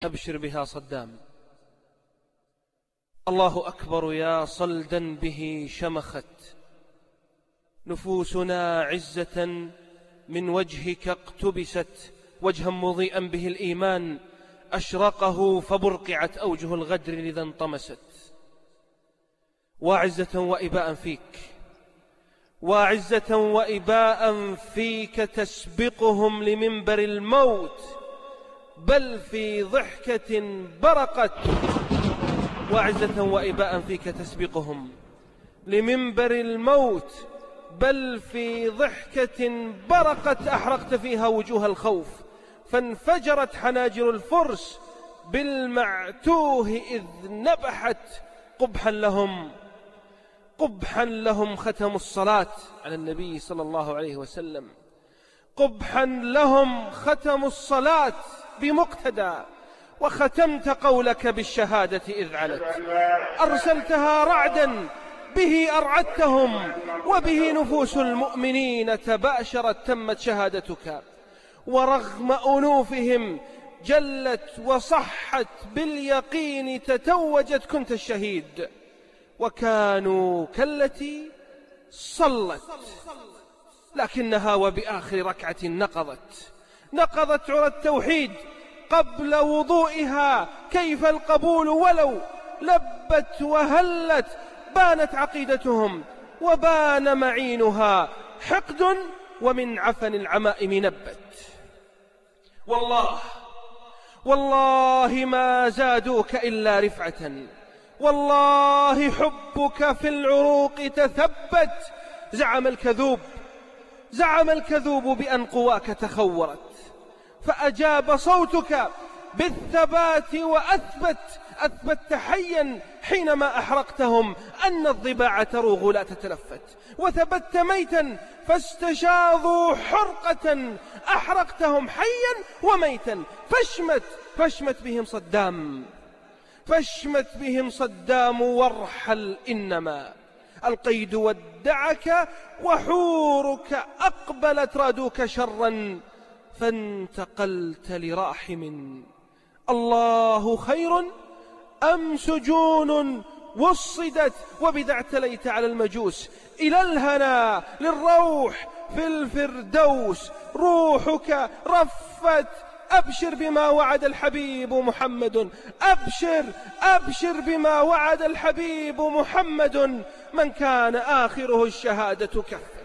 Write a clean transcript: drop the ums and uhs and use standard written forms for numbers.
أبشر بها صدام. الله أكبر يا صلدا به شمخت نفوسنا عزة من وجهك اقتبست، وجها مضيئا به الإيمان أشرقه فبرقعت أوجه الغدر لذا انطمست. وعزة وإباء فيك، وعزة وإباء فيك تسبقهم لمنبر الموت، بل في ضحكة برقت. وعزة وإباء فيك تسبقهم لمنبر الموت، بل في ضحكة برقت أحرقت فيها وجوه الخوف، فانفجرت حناجر الفرس بالمعتوه إذ نبحت. قبحا لهم، قبحا لهم ختموا الصلاة على النبي صلى الله عليه وسلم، قبحا لهم ختموا الصلاة بمقتدى، وختمت قولك بالشهادة إذ علت. أرسلتها رعدا به أرعدتهم، وبه نفوس المؤمنين تباشرت تمت شهادتك. ورغم أنوفهم جلت وصحت باليقين تتوجت كنت الشهيد. وكانوا كالتي صلت لكنها وبآخر ركعة نقضت عرى التوحيد قبل وضوئها. كيف القبول ولو لبت وهلت؟ بانت عقيدتهم وبان معينها، حقد ومن عفن العمائم نبت. والله ما زادوك إلا رفعة، والله حبك في العروق تثبت. زعم الكذوب بأن قواك تخورت، فأجاب صوتك بالثبات أثبت حيا حينما أحرقتهم أن الضباع تروغ لا تتلفت. وثبت ميتا فاستشاظوا حرقة أحرقتهم حيا وميتا. فاشمت بهم صدام وارحل، إنما القيد ودعك وحورك أقبلت رادوك شرا، فانتقلت لراحم. الله خير أم سجون وصدت؟ وبذا اعتليت على المجوس إلى الهنا للروح في الفردوس. روحك رفت، أبشر بما وعد الحبيب محمد، أبشر بما وعد الحبيب محمد، من كان آخره الشهادة كفت.